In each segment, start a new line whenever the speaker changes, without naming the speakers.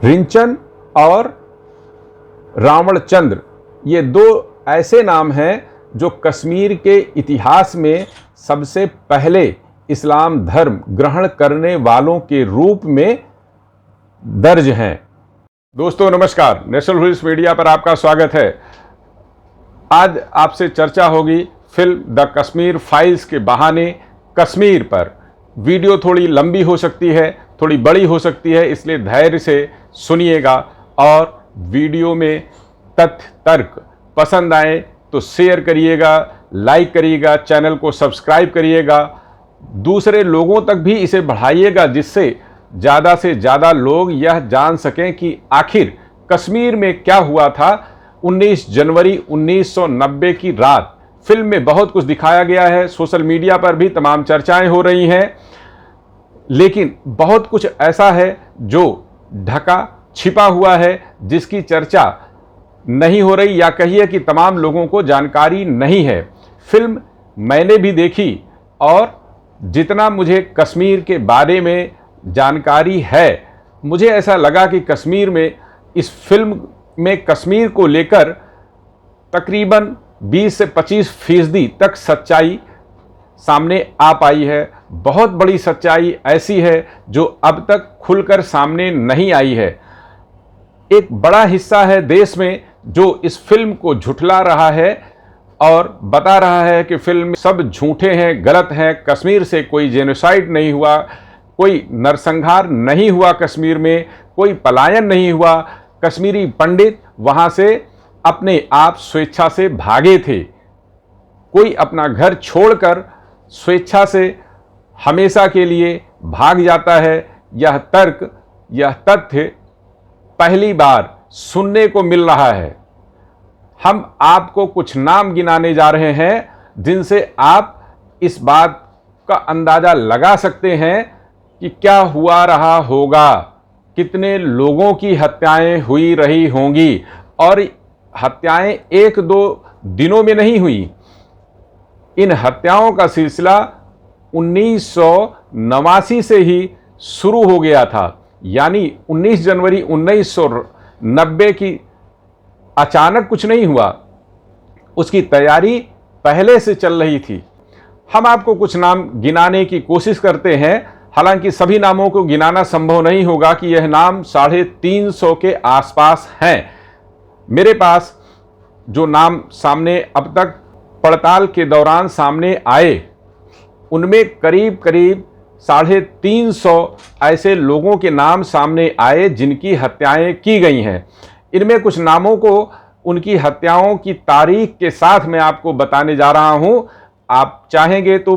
रिंचन और रावणचंद्र, ये दो ऐसे नाम हैं जो कश्मीर के इतिहास में सबसे पहले इस्लाम धर्म ग्रहण करने वालों के रूप में दर्ज हैं। दोस्तों नमस्कार, नेशनल ह्यूरिस्ट मीडिया पर आपका स्वागत है। आज आपसे चर्चा होगी फिल्म द कश्मीर फाइल्स के बहाने कश्मीर पर। वीडियो थोड़ी लंबी हो सकती है, थोड़ी बड़ी हो सकती है, इसलिए धैर्य से सुनिएगा और वीडियो में तथ्य तर्क पसंद आए तो शेयर करिएगा, लाइक करिएगा, चैनल को सब्सक्राइब करिएगा, दूसरे लोगों तक भी इसे बढ़ाइएगा, जिससे ज़्यादा से ज़्यादा लोग यह जान सकें कि आखिर कश्मीर में क्या हुआ था। 19 जनवरी 1990 की रात फिल्म में बहुत कुछ दिखाया गया है, सोशल मीडिया पर भी तमाम चर्चाएं हो रही हैं, लेकिन बहुत कुछ ऐसा है जो ढका छिपा हुआ है, जिसकी चर्चा नहीं हो रही, या कहिए कि तमाम लोगों को जानकारी नहीं है। फिल्म मैंने भी देखी और जितना मुझे कश्मीर के बारे में जानकारी है, मुझे ऐसा लगा कि कश्मीर में, इस फिल्म में कश्मीर को लेकर तकरीबन 20 से 25% तक सच्चाई सामने आ पाई है। बहुत बड़ी सच्चाई ऐसी है जो अब तक खुलकर सामने नहीं आई है। एक बड़ा हिस्सा है देश में जो इस फिल्म को झुठला रहा है और बता रहा है कि फिल्म में सब झूठे हैं, गलत हैं, कश्मीर से कोई जेनोसाइड नहीं हुआ, कोई नरसंहार नहीं हुआ, कश्मीर में कोई पलायन नहीं हुआ, कश्मीरी पंडित वहां से अपने आप स्वेच्छा से भागे थे। कोई अपना घर छोड़कर स्वेच्छा से हमेशा के लिए भाग जाता है। यह तर्क, यह तथ्य पहली बार सुनने को मिल रहा है। हम आपको कुछ नाम गिनाने जा रहे हैं जिनसे आप इस बात का अंदाजा लगा सकते हैं कि क्या हुआ रहा होगा, कितने लोगों की हत्याएं हुई रही होंगी। और हत्याएं 1-2 दिनों में नहीं हुई, इन हत्याओं का सिलसिला 1989 से ही शुरू हो गया था। यानी 19 जनवरी 1990 की अचानक कुछ नहीं हुआ, उसकी तैयारी पहले से चल रही थी। हम आपको कुछ नाम गिनाने की कोशिश करते हैं, हालांकि सभी नामों को गिनाना संभव नहीं होगा कि यह नाम 350 के आसपास हैं। मेरे पास जो नाम सामने अब तक पड़ताल के दौरान सामने आए, उनमें करीब 350 ऐसे लोगों के नाम सामने आए जिनकी हत्याएं की गई हैं। इनमें कुछ नामों को उनकी हत्याओं की तारीख के साथ मैं आपको बताने जा रहा हूं। आप चाहेंगे तो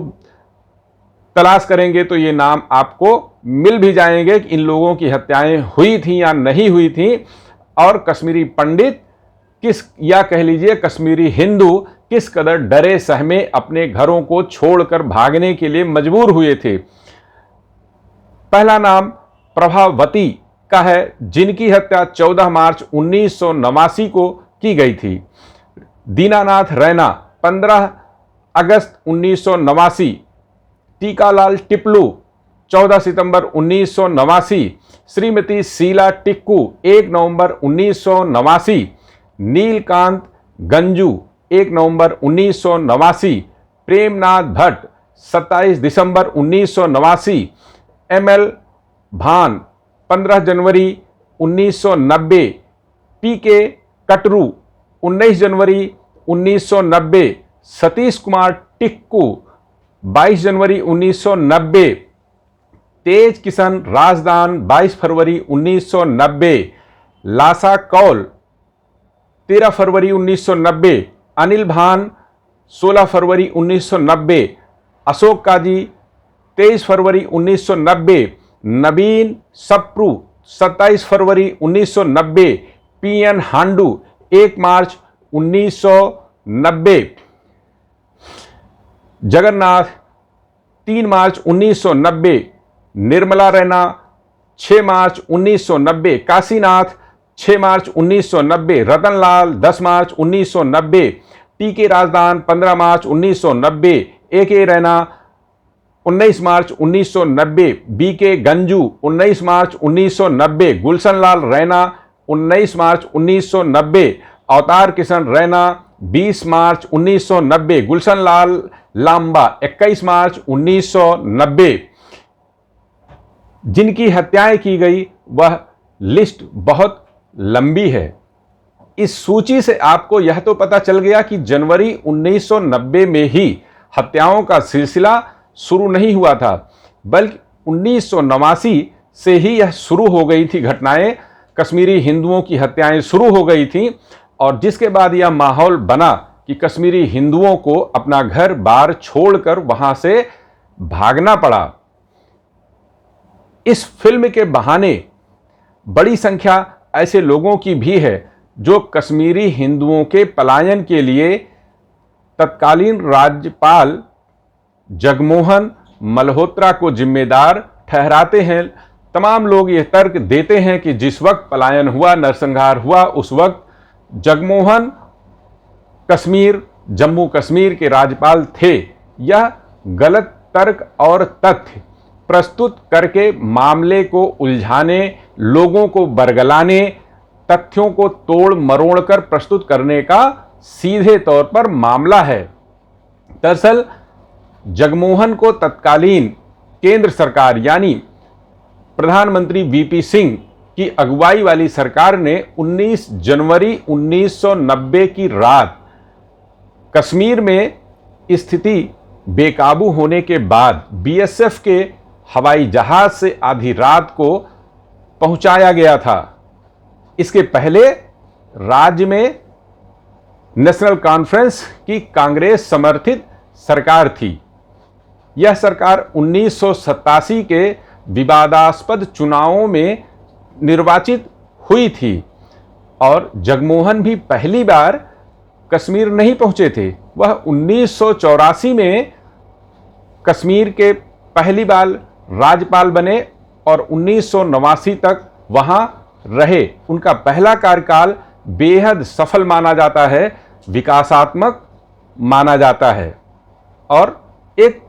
तलाश करेंगे तो ये नाम आपको मिल भी जाएंगे कि इन लोगों की हत्याएं हुई थी या नहीं हुई थी, और कश्मीरी पंडित किस, या कह लीजिए कश्मीरी हिंदू किस कदर डरे सहमे अपने घरों को छोड़कर भागने के लिए मजबूर हुए थे। पहला नाम प्रभावती का है, जिनकी हत्या 14 मार्च 1989 को की गई थी। दीनानाथ रैना 15 अगस्त 1989, टीकालाल टिपलू 14 सितंबर 1989, श्रीमती शीला टिक्कू 1 नवंबर 1989, नीलकांत गंजू 1 नवंबर 1989, प्रेमनाथ भट्ट 27 दिसंबर 1989, ML भान 15 जनवरी 1990, PK कटरू 19 जनवरी 1990, सतीश कुमार टिक्कू 22 जनवरी 1990, तेज किशन राजदान 22 फरवरी 1990, लासा कौल 13 फरवरी 1990, अनिल भान 16 फरवरी 1990, अशोक काजी 23 फरवरी 1990, नवीन सप्रू 27 फरवरी 1990, PN हांडू 1 मार्च 1990, जगन्नाथ 3 मार्च 1990, निर्मला रैना 6 मार्च 1990, काशीनाथ 6 मार्च 1990, रतनलाल 10 मार्च 1990, TK राजदान 15 मार्च 1990, AK रैना 19 मार्च 1990, BK गंजू 19 मार्च 1990, गुलशन लाल रैना 19 मार्च 1990, अवतार किशन रैना 20 मार्च 1990, गुलशन लाल लांबा 21 मार्च 1990। जिनकी हत्याएं की गई वह लिस्ट बहुत लंबी है। इस सूची से आपको यह तो पता चल गया कि जनवरी 1990 में ही हत्याओं का सिलसिला शुरू नहीं हुआ था, बल्कि 1989 से ही यह शुरू हो गई थी। घटनाएं, कश्मीरी हिंदुओं की हत्याएं शुरू हो गई थी और जिसके बाद यह माहौल बना कि कश्मीरी हिंदुओं को अपना घर बार छोड़कर वहां से भागना पड़ा। इस फिल्म के बहाने बड़ी संख्या ऐसे लोगों की भी है जो कश्मीरी हिंदुओं के पलायन के लिए तत्कालीन राज्यपाल जगमोहन मल्होत्रा को जिम्मेदार ठहराते हैं। तमाम लोग यह तर्क देते हैं कि जिस वक्त पलायन हुआ, नरसंहार हुआ, उस वक्त जगमोहन जम्मू कश्मीर के राज्यपाल थे। यह गलत तर्क और तथ्य प्रस्तुत करके मामले को उलझाने, लोगों को बरगलाने, तथ्यों को तोड़ मरोड़ कर प्रस्तुत करने का सीधे तौर पर मामला है। दरअसल जगमोहन को तत्कालीन केंद्र सरकार यानी प्रधानमंत्री वीपी सिंह की अगुवाई वाली सरकार ने 19 जनवरी 1990 की रात कश्मीर में स्थिति बेकाबू होने के बाद बीएसएफ के हवाई जहाज से आधी रात को पहुंचाया गया था। इसके पहले राज्य में नेशनल कॉन्फ्रेंस की कांग्रेस समर्थित सरकार थी। यह सरकार 1987 के विवादास्पद चुनावों में निर्वाचित हुई थी और जगमोहन भी पहली बार कश्मीर नहीं पहुंचे थे। वह 1984 में कश्मीर के पहली बार राज्यपाल बने और 1989 तक वहां रहे। उनका पहला कार्यकाल बेहद सफल माना जाता है, विकासात्मक माना जाता है। और एक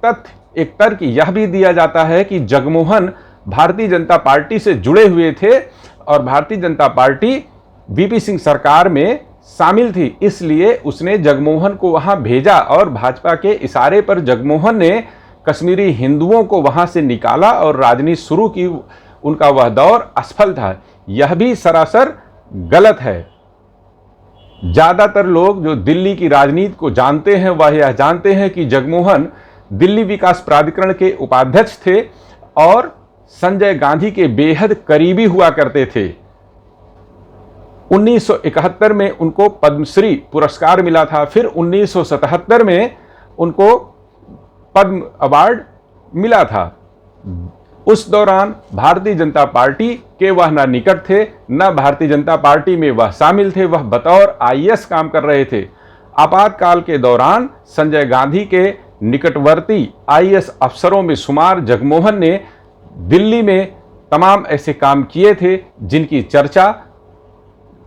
तर्क यह भी दिया जाता है कि जगमोहन भारतीय जनता पार्टी से जुड़े हुए थे और भारतीय जनता पार्टी वीपी सिंह सरकार में शामिल थी, इसलिए उसने जगमोहन को वहां भेजा और भाजपा के इशारे पर जगमोहन ने कश्मीरी हिंदुओं को वहां से निकाला और राजनीति शुरू की। उनका वह दौर असफल था। यह भी सरासर गलत है। ज्यादातर लोग जो दिल्ली की राजनीति को जानते हैं वह यह जानते हैं कि जगमोहन दिल्ली विकास प्राधिकरण के उपाध्यक्ष थे और संजय गांधी के बेहद करीबी हुआ करते थे। 1971 में उनको पद्मश्री पुरस्कार मिला था, फिर 1977 में उनको पद्म अवार्ड मिला था। उस दौरान भारतीय जनता पार्टी के वह न निकट थे, न भारतीय जनता पार्टी में वह शामिल थे। वह बतौर आईएएस काम कर रहे थे। आपातकाल के दौरान संजय गांधी के निकटवर्ती आईएएस अफसरों में शुमार जगमोहन ने दिल्ली में तमाम ऐसे काम किए थे जिनकी चर्चा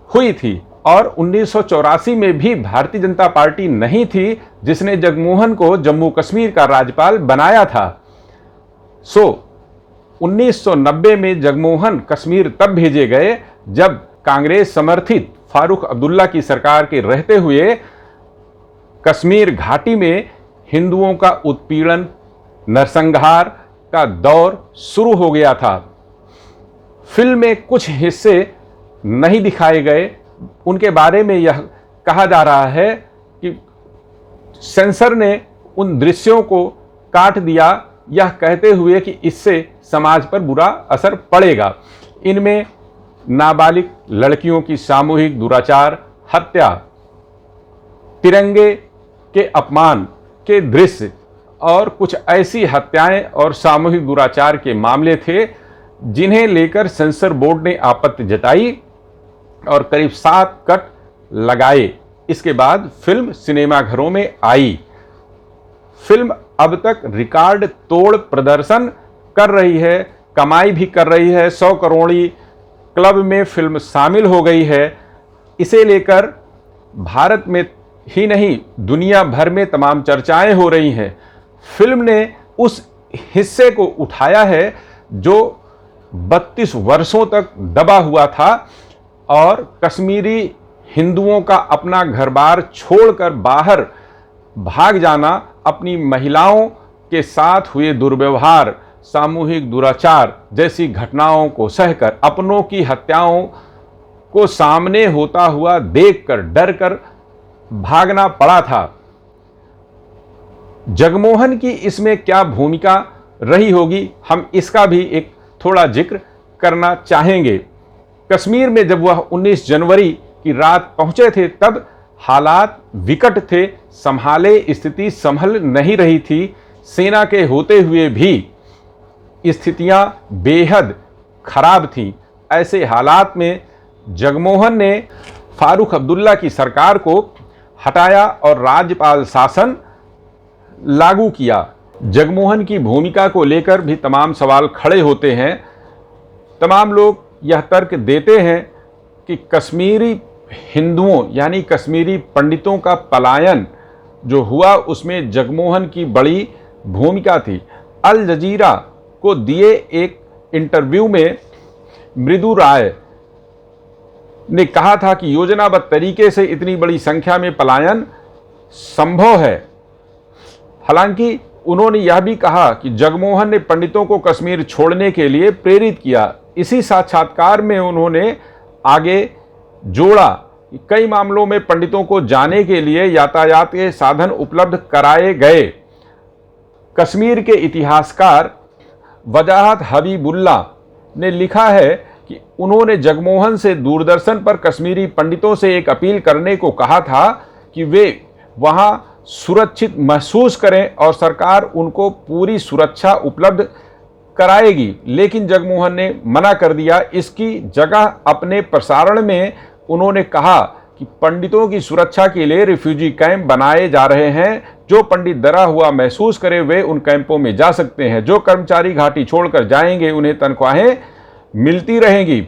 हुई थी। और 1984 में भी भारतीय जनता पार्टी नहीं थी जिसने जगमोहन को जम्मू कश्मीर का राज्यपाल बनाया था। 1990 में जगमोहन कश्मीर तब भेजे गए जब कांग्रेस समर्थित फारूक अब्दुल्ला की सरकार के रहते हुए कश्मीर घाटी में हिंदुओं का उत्पीड़न, नरसंहार का दौर शुरू हो गया था। फिल्म में कुछ हिस्से नहीं दिखाए गए। उनके बारे में यह कहा जा रहा है कि सेंसर ने उन दृश्यों को काट दिया, यह कहते हुए कि इससे समाज पर बुरा असर पड़ेगा। इनमें नाबालिग लड़कियों की सामूहिक दुराचार, हत्या, तिरंगे के अपमान के दृश्य और कुछ ऐसी हत्याएं और सामूहिक दुराचार के मामले थे जिन्हें लेकर सेंसर बोर्ड ने आपत्ति जताई और करीब 7 कट लगाए। इसके बाद फिल्म सिनेमाघरों में आई। फिल्म अब तक रिकॉर्ड तोड़ प्रदर्शन कर रही है, कमाई भी कर रही है। 100 करोड़ी क्लब में फिल्म शामिल हो गई है। इसे लेकर भारत में ही नहीं दुनिया भर में तमाम चर्चाएं हो रही हैं। फिल्म ने उस हिस्से को उठाया है जो 32 वर्षों तक दबा हुआ था, और कश्मीरी हिंदुओं का अपना घर बार छोड़कर बाहर भाग जाना, अपनी महिलाओं के साथ हुए दुर्व्यवहार, सामूहिक दुराचार जैसी घटनाओं को सहकर, अपनों की हत्याओं को सामने होता हुआ देखकर डरकर भागना पड़ा था। जगमोहन की इसमें क्या भूमिका रही होगी, हम इसका भी एक थोड़ा जिक्र करना चाहेंगे। कश्मीर में जब वह 19 जनवरी की रात पहुंचे थे तब हालात विकट थे, संभाले स्थिति संभल नहीं रही थी। सेना के होते हुए भी स्थितियां बेहद खराब थीं। ऐसे हालात में जगमोहन ने फारूक अब्दुल्ला की सरकार को हटाया और राज्यपाल शासन लागू किया। जगमोहन की भूमिका को लेकर भी तमाम सवाल खड़े होते हैं। तमाम लोग यह तर्क देते हैं कि कश्मीरी हिंदुओं यानी कश्मीरी पंडितों का पलायन जो हुआ उसमें जगमोहन की बड़ी भूमिका थी। अल जजीरा को दिए एक इंटरव्यू में मृदु राय ने कहा था कि योजनाबद्ध तरीके से इतनी बड़ी संख्या में पलायन संभव है। हालांकि उन्होंने यह भी कहा कि जगमोहन ने पंडितों को कश्मीर छोड़ने के लिए प्रेरित किया। इसी साक्षात्कार में उन्होंने आगे जोड़ा कि कई मामलों में पंडितों को जाने के लिए यातायात के साधन उपलब्ध कराए गए। कश्मीर के इतिहासकार वजाहत हबीबुल्ला ने लिखा है कि उन्होंने जगमोहन से दूरदर्शन पर कश्मीरी पंडितों से एक अपील करने को कहा था कि वे वहां सुरक्षित महसूस करें और सरकार उनको पूरी सुरक्षा उपलब्ध कराएगी, लेकिन जगमोहन ने मना कर दिया। इसकी जगह अपने प्रसारण में उन्होंने कहा कि पंडितों की सुरक्षा के लिए रिफ्यूजी कैंप बनाए जा रहे हैं। जो पंडित डरा हुआ महसूस करे वे उन कैंपों में जा सकते हैं। जो कर्मचारी घाटी छोड़कर जाएंगे उन्हें तनख्वाहें मिलती रहेंगी।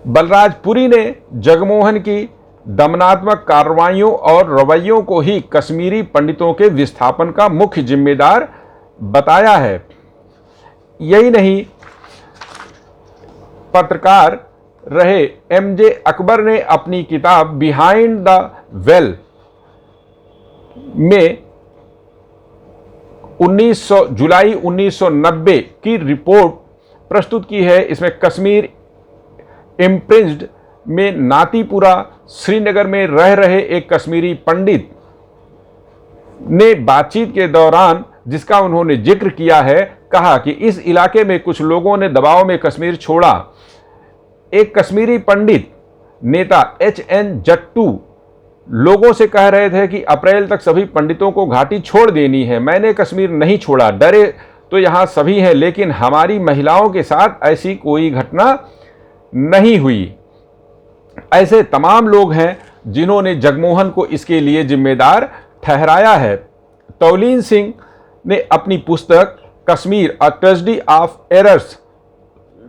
बलराजपुरी ने जगमोहन की दमनात्मक कार्रवाइयों और रवैयों को ही कश्मीरी पंडितों के विस्थापन का मुख्य जिम्मेदार बताया है। यही नहीं, पत्रकार रहे एमजे अकबर ने अपनी किताब बिहाइंड द वेल में जुलाई 1990 की रिपोर्ट प्रस्तुत की है। इसमें कश्मीर इम्प्रिज्ड में नातीपुरा श्रीनगर में रह रहे एक कश्मीरी पंडित ने बातचीत के दौरान, जिसका उन्होंने जिक्र किया है, कहा कि इस इलाके में कुछ लोगों ने दबाव में कश्मीर छोड़ा। एक कश्मीरी पंडित नेता HN जट्टू लोगों से कह रहे थे कि अप्रैल तक सभी पंडितों को घाटी छोड़ देनी है। मैंने कश्मीर नहीं छोड़ा, डरे तो यहाँ सभी हैं, लेकिन हमारी महिलाओं के साथ ऐसी कोई घटना नहीं हुई। ऐसे तमाम लोग हैं जिन्होंने जगमोहन को इसके लिए जिम्मेदार ठहराया है। तौलीन सिंह ने अपनी पुस्तक कश्मीर अ ट्रेजेडी ऑफ एरर्स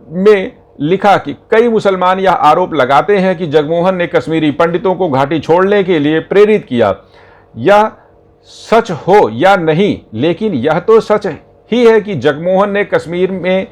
में लिखा कि कई मुसलमान यह आरोप लगाते हैं कि जगमोहन ने कश्मीरी पंडितों को घाटी छोड़ने के लिए प्रेरित किया। यह सच हो या नहीं, लेकिन यह तो सच ही है कि जगमोहन ने कश्मीर में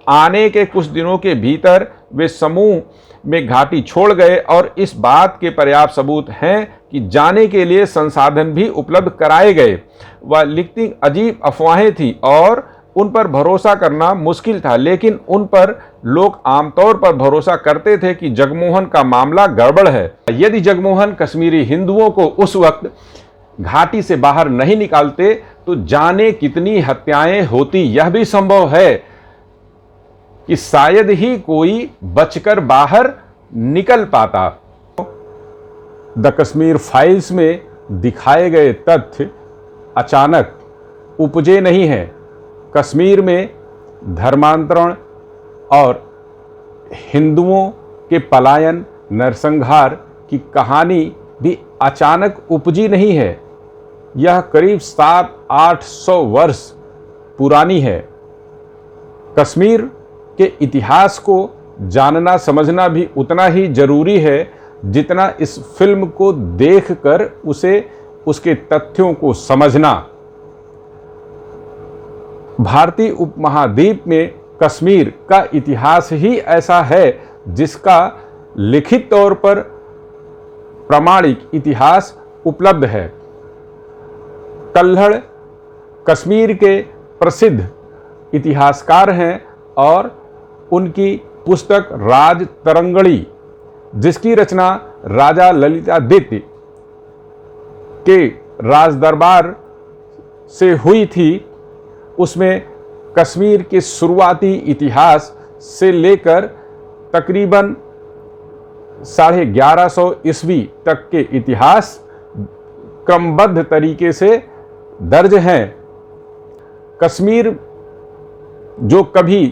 आने के कुछ दिनों के भीतर वे समूह में घाटी छोड़ गए और इस बात के पर्याप्त सबूत हैं कि जाने के लिए संसाधन भी उपलब्ध कराए गए। वह लिखती अजीब अफवाहें थी और उन पर भरोसा करना मुश्किल था, लेकिन उन पर लोग आमतौर पर भरोसा करते थे कि जगमोहन का मामला गड़बड़ है। यदि जगमोहन कश्मीरी हिंदुओं को उस वक्त घाटी से बाहर नहीं निकालते तो जाने कितनी हत्याएं होती। यह भी संभव है कि शायद ही कोई बचकर बाहर निकल पाता। द कश्मीर फाइल्स में दिखाए गए तथ्य अचानक उपजे नहीं हैं। कश्मीर में धर्मांतरण और हिंदुओं के पलायन नरसंहार की कहानी भी अचानक उपजी नहीं है। यह करीब 700-800 वर्ष पुरानी है। कश्मीर के इतिहास को जानना समझना भी उतना ही जरूरी है जितना इस फिल्म को देखकर उसे उसके तथ्यों को समझना। भारतीय उपमहाद्वीप में कश्मीर का इतिहास ही ऐसा है जिसका लिखित तौर पर प्रामाणिक इतिहास उपलब्ध है। कल्हड़ कश्मीर के प्रसिद्ध इतिहासकार हैं और उनकी पुस्तक राज तरंगणी, जिसकी रचना राजा ललितादित्य के राजदरबार से हुई थी, उसमें कश्मीर के शुरुआती इतिहास से लेकर तकरीबन 1150 ईस्वी तक के इतिहास क्रमबद्ध तरीके से दर्ज हैं। कश्मीर जो कभी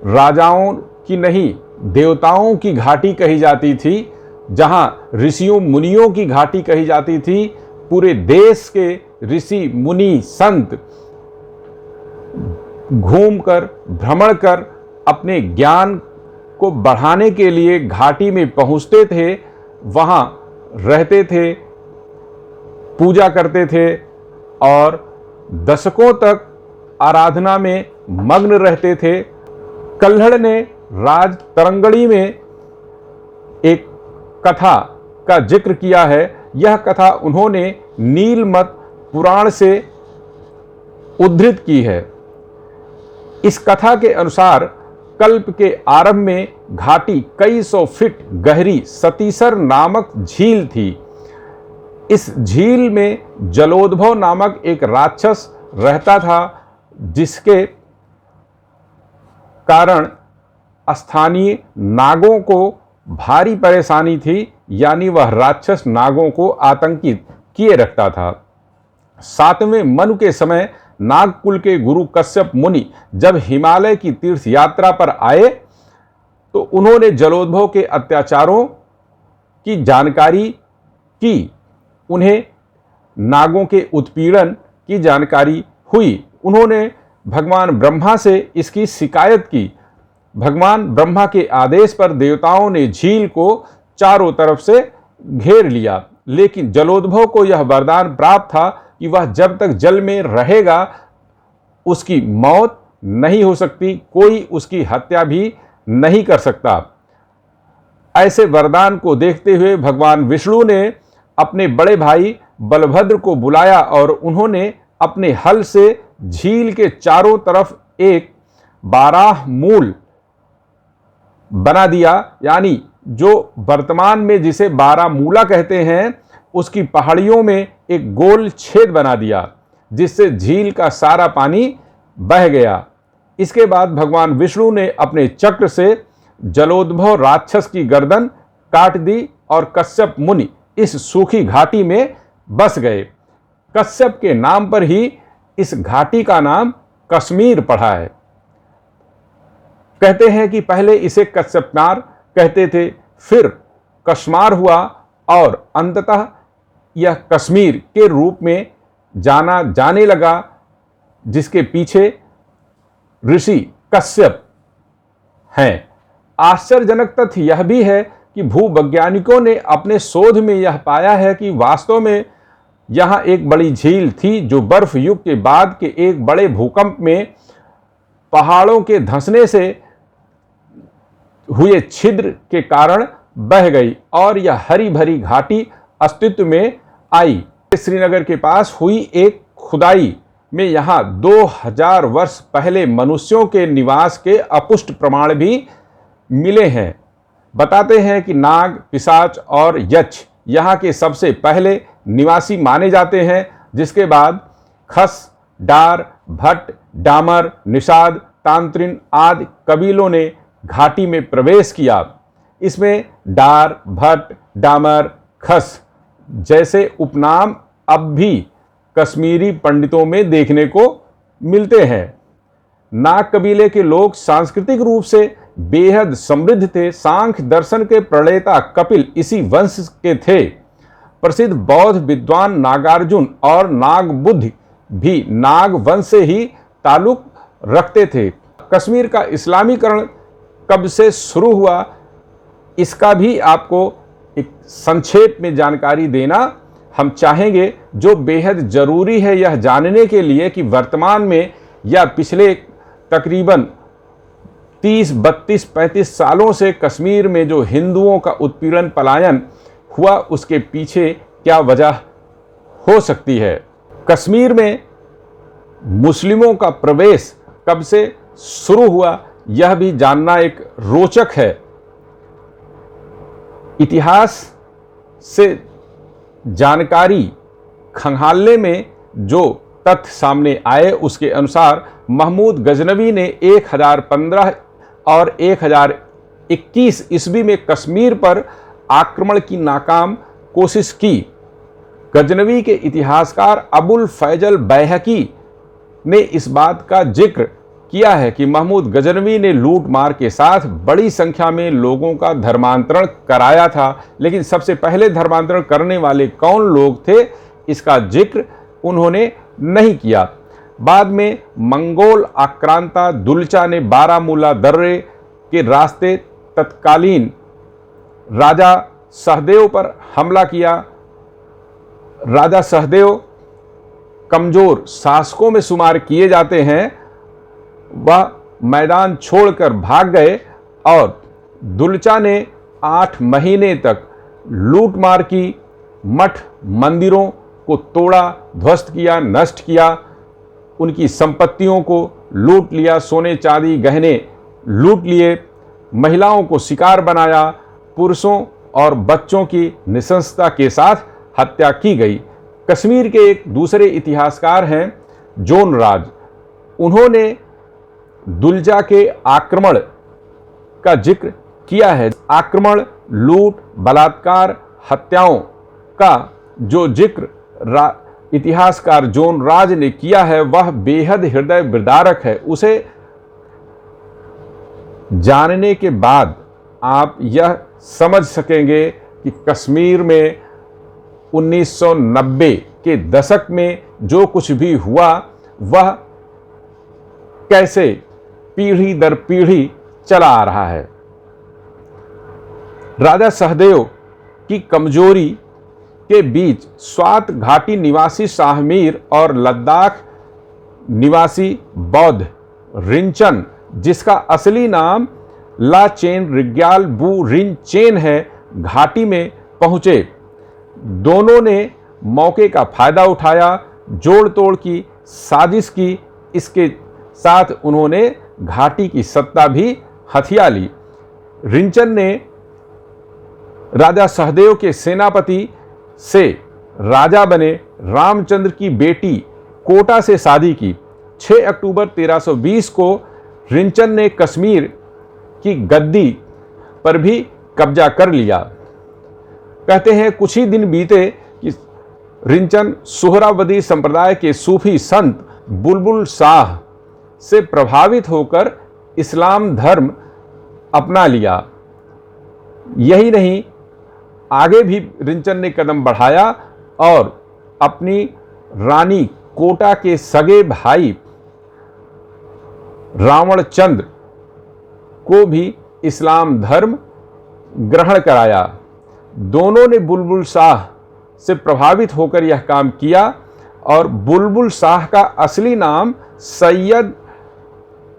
राजाओं की नहीं देवताओं की घाटी कही जाती थी, जहां ऋषियों मुनियों की घाटी कही जाती थी, पूरे देश के ऋषि मुनि संत घूमकर भ्रमण कर अपने ज्ञान को बढ़ाने के लिए घाटी में पहुंचते थे, वहां रहते थे, पूजा करते थे और दशकों तक आराधना में मग्न रहते थे। कल्हड़ ने राज तरंगणी में एक कथा का जिक्र किया है। यह कथा उन्होंने नीलमत पुराण से उद्धृत की है। इस कथा के अनुसार कल्प के आरंभ में घाटी कई सौ फीट गहरी सतीसर नामक झील थी। इस झील में जलोद्भव नामक एक राक्षस रहता था, जिसके कारण स्थानीय नागों को भारी परेशानी थी, यानी वह राक्षस नागों को आतंकित किए रखता था। 7वें मनु के समय नागकुल के गुरु कश्यप मुनि जब हिमालय की तीर्थ यात्रा पर आए तो उन्होंने जलोद्भव के अत्याचारों की जानकारी की। उन्हें नागों के उत्पीड़न की जानकारी हुई। उन्होंने भगवान ब्रह्मा से इसकी शिकायत की। भगवान ब्रह्मा के आदेश पर देवताओं ने झील को चारों तरफ से घेर लिया, लेकिन जलोद्भव को यह वरदान प्राप्त था कि वह जब तक जल में रहेगा उसकी मौत नहीं हो सकती, कोई उसकी हत्या भी नहीं कर सकता। ऐसे वरदान को देखते हुए भगवान विष्णु ने अपने बड़े भाई बलभद्र को बुलाया और उन्होंने अपने हल से झील के चारों तरफ एक 12 मूल बना दिया, यानी जो वर्तमान में जिसे 12 मूला कहते हैं, उसकी पहाड़ियों में एक गोल छेद बना दिया, जिससे झील का सारा पानी बह गया। इसके बाद भगवान विष्णु ने अपने चक्र से जलोद्भव राक्षस की गर्दन काट दी और कश्यप मुनि इस सूखी घाटी में बस गए। कश्यप के नाम पर ही इस घाटी का नाम कश्मीर पड़ा है। कहते हैं कि पहले इसे कश्यपनार कहते थे, फिर कश्मार हुआ और अंततः यह कश्मीर के रूप में जाना जाने लगा, जिसके पीछे ऋषि कश्यप हैं। आश्चर्यजनक तथ्य यह भी है कि भूवैज्ञानिकों ने अपने शोध में यह पाया है कि वास्तव में यहाँ एक बड़ी झील थी, जो बर्फ युग के बाद के एक बड़े भूकंप में पहाड़ों के धंसने से हुए छिद्र के कारण बह गई और यह हरी भरी घाटी अस्तित्व में आई। श्रीनगर के पास हुई एक खुदाई में यहाँ 2000 वर्ष पहले मनुष्यों के निवास के अपुष्ट प्रमाण भी मिले हैं। बताते हैं कि नाग, पिशाच और यक्ष यहाँ के सबसे पहले निवासी माने जाते हैं, जिसके बाद खस, डार, भट्ट, डामर, निषाद, तांत्रिन आदि कबीलों ने घाटी में प्रवेश किया। इसमें डार, भट्ट, डामर, खस जैसे उपनाम अब भी कश्मीरी पंडितों में देखने को मिलते हैं। नाग कबीले के लोग सांस्कृतिक रूप से बेहद समृद्ध थे। सांख्य दर्शन के प्रणेता कपिल इसी वंश के थे। प्रसिद्ध बौद्ध विद्वान नागार्जुन और नागबुद्ध भी नाग वंश से ही ताल्लुक रखते थे। कश्मीर का इस्लामीकरण कब से शुरू हुआ, इसका भी आपको एक संक्षेप में जानकारी देना हम चाहेंगे, जो बेहद जरूरी है यह जानने के लिए कि वर्तमान में या पिछले तकरीबन 30, 32, 35 सालों से कश्मीर में जो हिंदुओं का उत्पीड़न, पलायन हुआ, उसके पीछे क्या वजह हो सकती है? कश्मीर में मुस्लिमों का प्रवेश कब से शुरू हुआ, यह भी जानना एक रोचक है। इतिहास से जानकारी खंगालने में जो तथ्य सामने आए, उसके अनुसार महमूद गजनवी ने 1015 और 1021 ईस्वी में कश्मीर पर आक्रमण की नाकाम कोशिश की। गजनवी के इतिहासकार अबुल फैजल बैहकी ने इस बात का जिक्र किया है कि महमूद गजनवी ने लूट मार के साथ बड़ी संख्या में लोगों का धर्मांतरण कराया था, लेकिन सबसे पहले धर्मांतरण करने वाले कौन लोग थे, इसका जिक्र उन्होंने नहीं किया। बाद में मंगोल आक्रांता दुलचा ने बारामूला दर्रे के रास्ते तत्कालीन राजा सहदेव पर हमला किया। राजा सहदेव कमजोर शासकों में शुमार किए जाते हैं। वह मैदान छोड़कर भाग गए और दुलचा ने 8 महीने तक लूटमार की, मठ मंदिरों को तोड़ा, ध्वस्त किया, नष्ट किया, उनकी संपत्तियों को लूट लिया, सोने चांदी गहने लूट लिए, महिलाओं को शिकार बनाया, पुरुषों और बच्चों की नृशंसता के साथ हत्या की गई। कश्मीर के एक दूसरे इतिहासकार हैं जोन राज। उन्होंने दुलचा के आक्रमण का जिक्र किया है। आक्रमण, लूट, बलात्कार, हत्याओं का जो जिक्र इतिहासकार जोन राज ने किया है, वह बेहद हृदय विदारक है। उसे जानने के बाद आप यह समझ सकेंगे कि कश्मीर में 1990 के दशक में जो कुछ भी हुआ, वह कैसे पीढ़ी दर पीढ़ी चला आ रहा है। राजा सहदेव की कमजोरी के बीच स्वात घाटी निवासी शाहमीर और लद्दाख निवासी बौद्ध रिंचन, जिसका असली नाम लाचेन रिग्याल बू रिंचेन है, घाटी में पहुंचे। दोनों ने मौके का फायदा उठाया, जोड़ तोड़ की साजिश की। इसके साथ उन्होंने घाटी की सत्ता भी हथिया ली। रिंचन ने राजा सहदेव के सेनापति से राजा बने रामचंद्र की बेटी कोटा से शादी की। 6 अक्टूबर 1320 को रिंचन ने कश्मीर की गद्दी पर भी कब्जा कर लिया। कहते हैं कुछ ही दिन बीते कि रिंचन सुहरावर्दी संप्रदाय के सूफी संत बुलबुल शाह से प्रभावित होकर इस्लाम धर्म अपना लिया। यही नहीं, आगे भी रिंचन ने कदम बढ़ाया और अपनी रानी कोटा के सगे भाई रावणचंद्र को भी इस्लाम धर्म ग्रहण कराया। दोनों ने बुलबुल शाह से प्रभावित होकर यह काम किया और बुलबुल शाह का असली नाम सैयद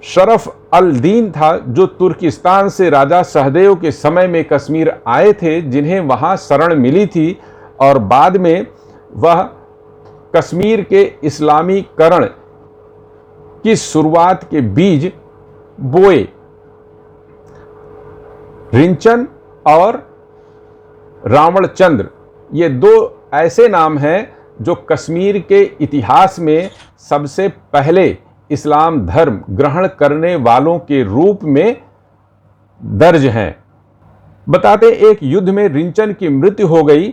शरफ अल दीन था, जो तुर्किस्तान से राजा सहदेव के समय में कश्मीर आए थे, जिन्हें वहां शरण मिली थी और बाद में वह कश्मीर के इस्लामीकरण की शुरुआत के बीज बोए। रिंचन और रावणचंद्र ये 2 ऐसे नाम हैं जो कश्मीर के इतिहास में सबसे पहले इस्लाम धर्म ग्रहण करने वालों के रूप में दर्ज हैं। बताते एक युद्ध में रिंचन की मृत्यु हो गई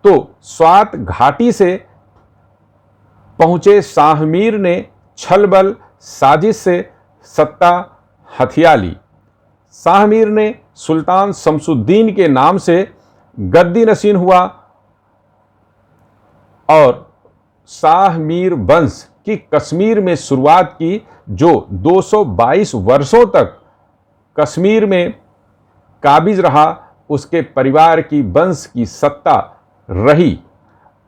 तो स्वात घाटी से पहुंचे शाहमीर ने छलबल साजिश से सत्ता हथिया ली। शाहमीर ने सुल्तान शमसुद्दीन के नाम से गद्दी नशीन हुआ और शाहमीर वंश की कश्मीर में शुरुआत की, जो 222 वर्षों तक कश्मीर में काबिज रहा। उसके परिवार की वंश की सत्ता रही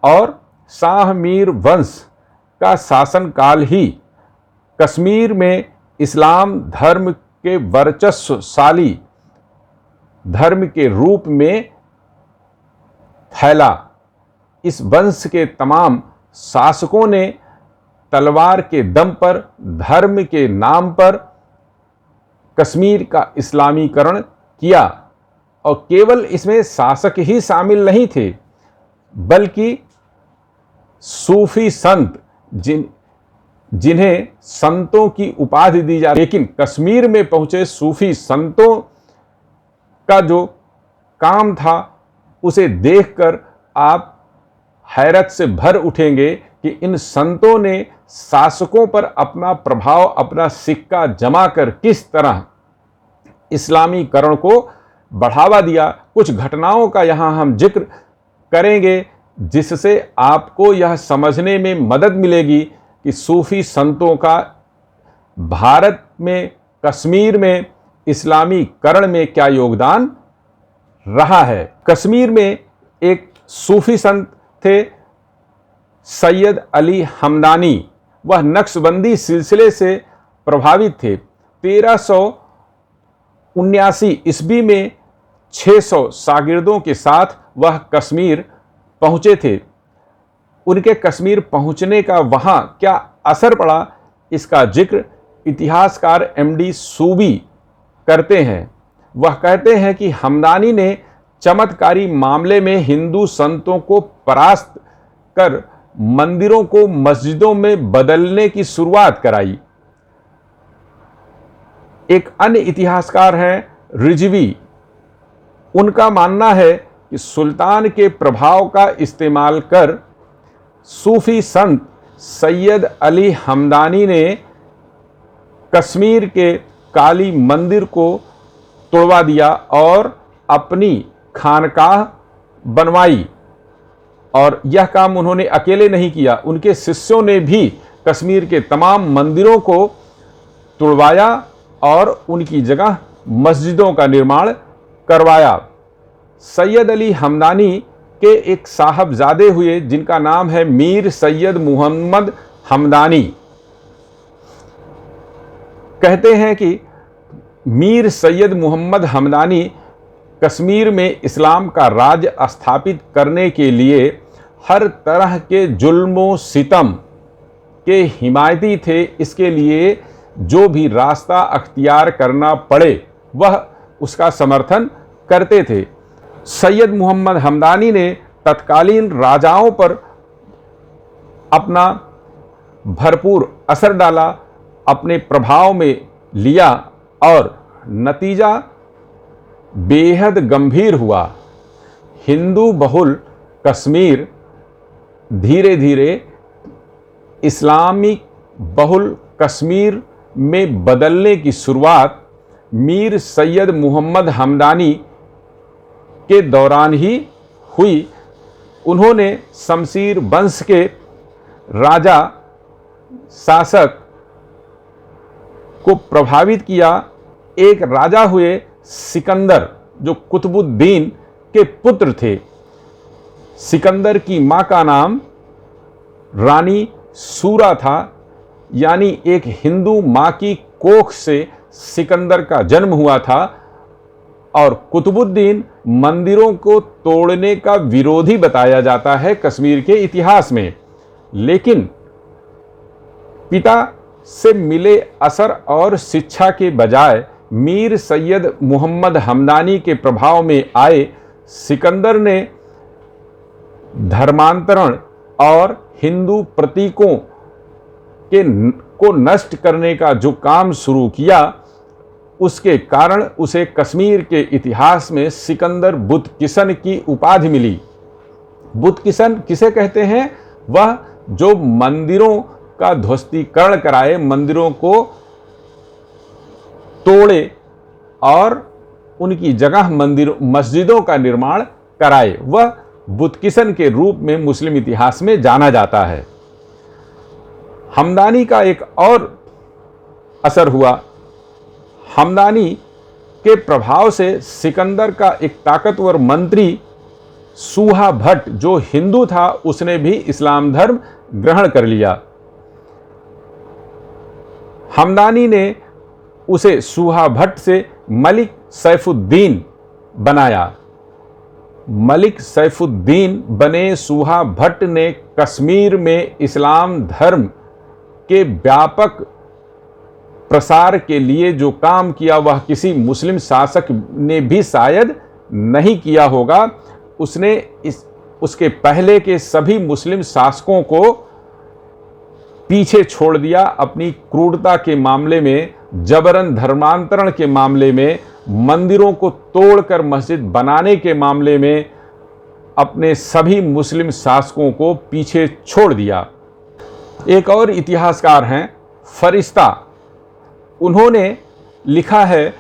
और शाहमीर वंश का शासनकाल ही कश्मीर में इस्लाम धर्म के वर्चस्वशाली धर्म के रूप में फैला। इस वंश के तमाम शासकों ने तलवार के दम पर, धर्म के नाम पर कश्मीर का इस्लामीकरण किया। और केवल इसमें शासक ही शामिल नहीं थे, बल्कि सूफी संत जिन्हें संतों की उपाधि दी जा, लेकिन कश्मीर में पहुंचे सूफी संतों का जो काम था उसे देखकर आप हैरत से भर उठेंगे कि इन संतों ने शासकों पर अपना प्रभाव, अपना सिक्का जमा कर किस तरह इस्लामीकरण को बढ़ावा दिया। कुछ घटनाओं का यहाँ हम जिक्र करेंगे जिससे आपको यह समझने में मदद मिलेगी कि सूफी संतों का भारत में, कश्मीर में इस्लामीकरण में क्या योगदान रहा है। कश्मीर में एक सूफी संत थे सैयद अली हमदानी। वह नक्शबंदी सिलसिले से प्रभावित थे। 1379 ईस्वी में 600 शागिर्दों के साथ वह कश्मीर पहुंचे थे। उनके कश्मीर पहुंचने का वहां क्या असर पड़ा, इसका जिक्र इतिहासकार MD सूबी करते हैं। वह कहते हैं कि हमदानी ने चमत्कारी मामले में हिंदू संतों को परास्त कर मंदिरों को मस्जिदों में बदलने की शुरुआत कराई। एक अन्य इतिहासकार हैं रिजवी। उनका मानना है कि सुल्तान के प्रभाव का इस्तेमाल कर सूफी संत सैयद अली हमदानी ने कश्मीर के काली मंदिर को तोड़वा दिया और अपनी खानकाह बनवाई। और यह काम उन्होंने अकेले नहीं किया, उनके शिष्यों ने भी कश्मीर के तमाम मंदिरों को तोड़वाया और उनकी जगह मस्जिदों का निर्माण करवाया। सैयद अली हमदानी के एक साहबजादे हुए जिनका नाम है मीर सैयद मोहम्मद हमदानी। कहते हैं कि मीर सैयद मोहम्मद हमदानी कश्मीर में इस्लाम का राज्य स्थापित करने के लिए हर तरह के जुल्मों सितम के हिमायती थे। इसके लिए जो भी रास्ता अख्तियार करना पड़े वह उसका समर्थन करते थे। सैयद मोहम्मद हमदानी ने तत्कालीन राजाओं पर अपना भरपूर असर डाला, अपने प्रभाव में लिया और नतीजा बेहद गंभीर हुआ। हिंदू बहुल कश्मीर धीरे धीरे इस्लामिक बहुल कश्मीर में बदलने की शुरुआत मीर सैयद मोहम्मद हमदानी के दौरान ही हुई। उन्होंने शमशीर वंश के राजा शासक को प्रभावित किया। एक राजा हुए सिकंदर जो कुतुबुद्दीन के पुत्र थे। सिकंदर की मां का नाम रानी सूरा था, यानी एक हिंदू मां की कोख से सिकंदर का जन्म हुआ था। और कुतुबुद्दीन मंदिरों को तोड़ने का विरोधी बताया जाता है कश्मीर के इतिहास में, लेकिन पिता से मिले असर और शिक्षा के बजाय मीर सैयद मोहम्मद हमदानी के प्रभाव में आए सिकंदर ने धर्मांतरण और हिंदू प्रतीकों को नष्ट करने का जो काम शुरू किया, उसके कारण उसे कश्मीर के इतिहास में सिकंदर बुतकिशन की उपाधि मिली। बुतकिशन किसे कहते हैं? वह जो मंदिरों का ध्वस्तीकरण कराए, मंदिरों को तोड़े और उनकी जगह मस्जिदों का निर्माण कराए, वह बुतकिशन के रूप में मुस्लिम इतिहास में जाना जाता है। हमदानी का एक और असर हुआ। हमदानी के प्रभाव से सिकंदर का एक ताकतवर मंत्री सूहा भट्ट जो हिंदू था, उसने भी इस्लाम धर्म ग्रहण कर लिया। हमदानी ने उसे सूहा भट्ट से मलिक सैफुद्दीन बनाया। मलिक सैफुद्दीन बने सूहा भट्ट ने कश्मीर में इस्लाम धर्म के व्यापक प्रसार के लिए जो काम किया वह किसी मुस्लिम शासक ने भी शायद नहीं किया होगा। उसने उसके पहले के सभी मुस्लिम शासकों को पीछे छोड़ दिया। अपनी क्रूरता के मामले में, जबरन धर्मांतरण के मामले में, मंदिरों को तोड़कर मस्जिद बनाने के मामले में अपने सभी मुस्लिम शासकों को पीछे छोड़ दिया। एक और इतिहासकार हैं फरिश्ता। उन्होंने लिखा है,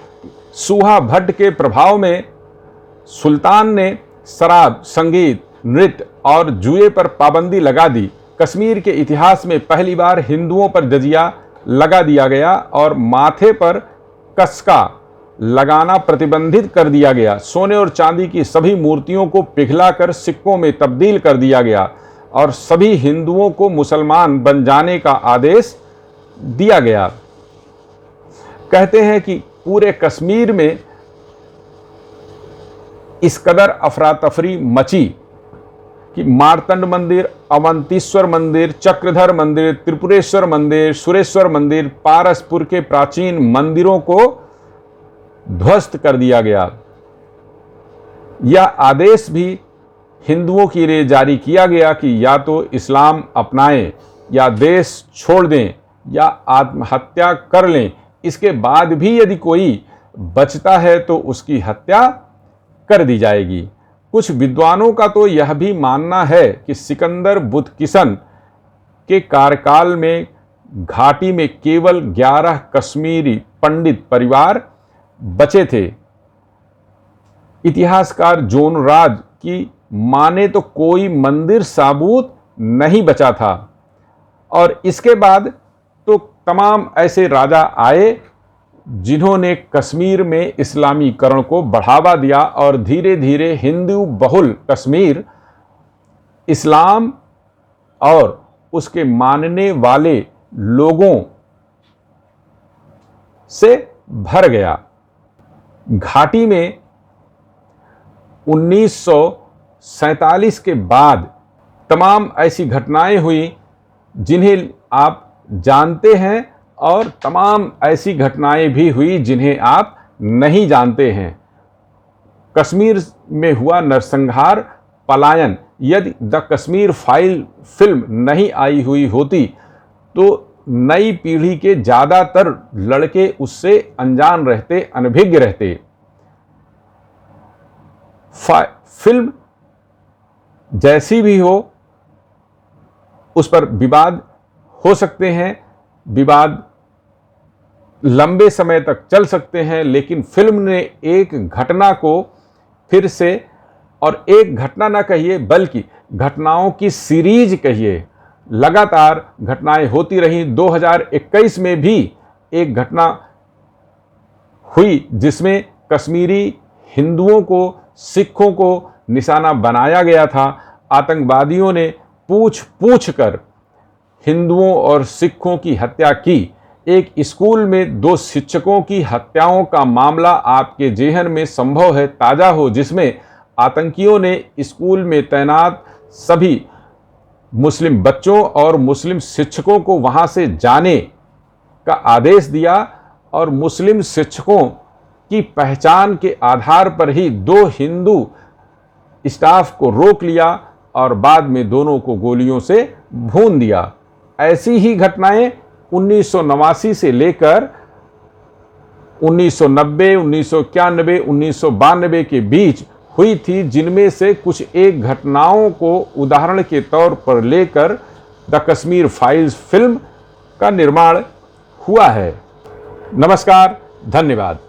सूहा भट्ट के प्रभाव में सुल्तान ने शराब, संगीत, नृत्य और जुए पर पाबंदी लगा दी। कश्मीर के इतिहास में पहली बार हिंदुओं पर जजिया लगा दिया गया और माथे पर कसका लगाना प्रतिबंधित कर दिया गया। सोने और चांदी की सभी मूर्तियों को पिघलाकर सिक्कों में तब्दील कर दिया गया और सभी हिंदुओं को मुसलमान बन जाने का आदेश दिया गया। कहते हैं कि पूरे कश्मीर में इस कदर अफरा तफरी मची कि मार्तंड मंदिर, अवंतीश्वर मंदिर, चक्रधर मंदिर, त्रिपुरेश्वर मंदिर, सुरेश्वर मंदिर, पारसपुर के प्राचीन मंदिरों को ध्वस्त कर दिया गया। यह आदेश भी हिंदुओं के लिए जारी किया गया कि या तो इस्लाम अपनाएं या देश छोड़ दें या आत्महत्या कर लें। इसके बाद भी यदि कोई बचता है तो उसकी हत्या कर दी जाएगी। कुछ विद्वानों का तो यह भी मानना है कि सिकंदर बुतकिशन के कार्यकाल में घाटी में केवल 11 कश्मीरी पंडित परिवार बचे थे। इतिहासकार जोनराज की माने तो कोई मंदिर साबूत नहीं बचा था और इसके बाद तो तमाम ऐसे राजा आए जिन्होंने कश्मीर में इस्लामीकरण को बढ़ावा दिया और धीरे धीरे हिंदू बहुल कश्मीर इस्लाम और उसके मानने वाले लोगों से भर गया। घाटी में 1947 के बाद तमाम ऐसी घटनाएं हुई जिन्हें आप जानते हैं और तमाम ऐसी घटनाएं भी हुई जिन्हें आप नहीं जानते हैं। कश्मीर में हुआ नरसंहार, पलायन, यदि द कश्मीर फाइल फिल्म नहीं आई हुई होती तो नई पीढ़ी के ज़्यादातर लड़के उससे अनजान रहते, अनभिज्ञ रहते। फिल्म जैसी भी हो उस पर विवाद हो सकते हैं, विवाद लंबे समय तक चल सकते हैं, लेकिन फिल्म ने एक घटना को फिर से, और एक घटना ना कहिए बल्कि घटनाओं की सीरीज कहिए, लगातार घटनाएं होती रहीं। 2021 में भी एक घटना हुई जिसमें कश्मीरी हिंदुओं को, सिखों को निशाना बनाया गया था। आतंकवादियों ने पूछ कर हिंदुओं और सिखों की हत्या की। एक स्कूल में 2 शिक्षकों की हत्याओं का मामला आपके जेहन में संभव है ताज़ा हो, जिसमें आतंकियों ने स्कूल में तैनात सभी मुस्लिम बच्चों और मुस्लिम शिक्षकों को वहां से जाने का आदेश दिया और मुस्लिम शिक्षकों की पहचान के आधार पर ही 2 हिंदू स्टाफ को रोक लिया और बाद में दोनों को गोलियों से भून दिया। ऐसी ही घटनाएं 1989 से लेकर 1990, 1991, 1992 के बीच हुई थी, जिनमें से कुछ एक घटनाओं को उदाहरण के तौर पर लेकर द कश्मीर फाइल्स फिल्म का निर्माण हुआ है। नमस्कार, धन्यवाद।